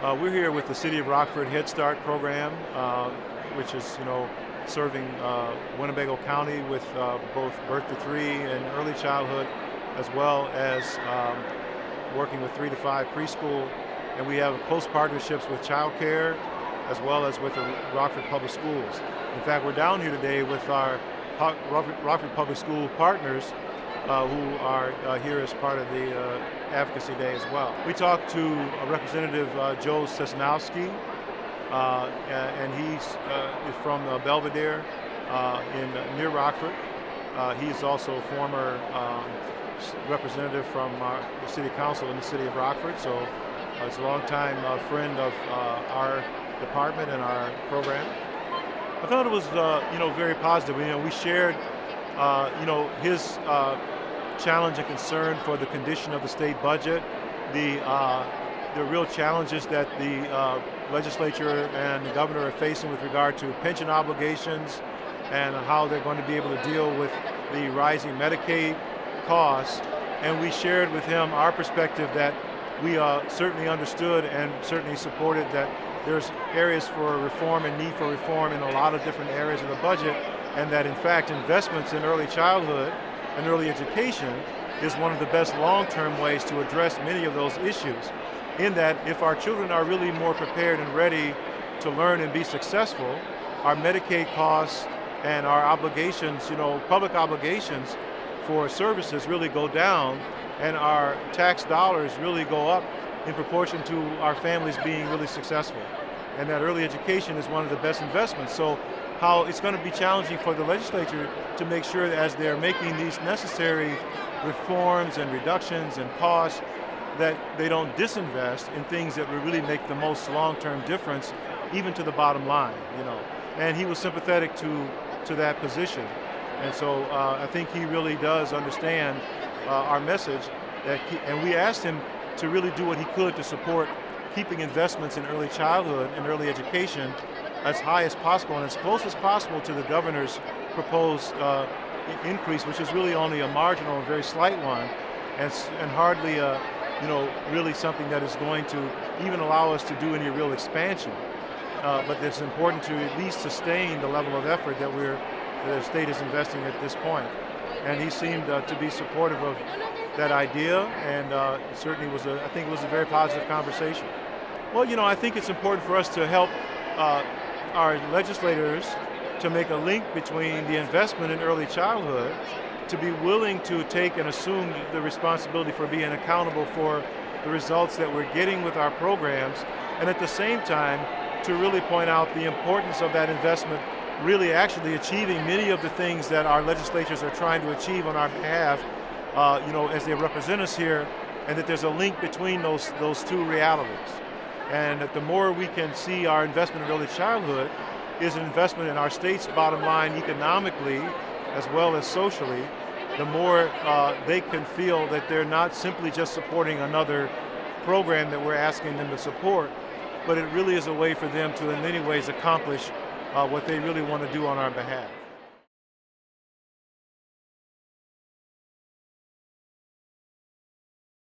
We're here with the City of Rockford Head Start program, which is, serving Winnebago County with both birth to 3 and early childhood, as well as working with 3 to 5 preschool. And we have close partnerships with child care, as well as with the Rockford Public Schools. In fact, we're down here today with our Rockford Public School partners who are here as part of the Advocacy Day as well. We talked to Representative Joe Sosnowski, and he's from Belvedere near Rockford. He's also a former representative from the City Council in the City of Rockford, so he's a longtime friend of our department and our program. I thought it was very positive. We shared his challenge and concern for the condition of the state budget, the real challenges that the legislature and the governor are facing with regard to pension obligations and how they're going to be able to deal with the rising Medicaid costs. And we shared with him our perspective that we certainly understood and certainly supported that there's areas for reform and need for reform in a lot of different areas of the budget, and that in fact investments in early childhood and early education is one of the best long-term ways to address many of those issues. In that if our children are really more prepared and ready to learn and be successful, our Medicaid costs and our obligations, public obligations for services really go down, and our tax dollars really go up in proportion to our families being really successful. And that early education is one of the best investments. So how it's going to be challenging for the legislature to make sure that as they're making these necessary reforms and reductions and costs, that they don't disinvest in things that will really make the most long-term difference, even to the bottom line, And he was sympathetic to that position. And so I think he really does understand our message, and we asked him to really do what he could to support keeping investments in early childhood and early education as high as possible and as close as possible to the governor's proposed increase, which is really only a marginal and very slight one, and hardly really something that is going to even allow us to do any real expansion. But it's important to at least sustain the level of effort that the state is investing at this point. And he seemed to be supportive of that idea, and certainly I think it was a very positive conversation. Well, I think it's important for us to help our legislators to make a link between the investment in early childhood, to be willing to take and assume the responsibility for being accountable for the results that we're getting with our programs, and at the same time to really point out the importance of that investment really actually achieving many of the things that our legislatures are trying to achieve on our behalf, as they represent us here, and that there's a link between those two realities. And that the more we can see our investment in early childhood is an investment in our state's bottom line economically as well as socially, the more they can feel that they're not simply just supporting another program that we're asking them to support, but it really is a way for them to in many ways accomplish what they really want to do on our behalf.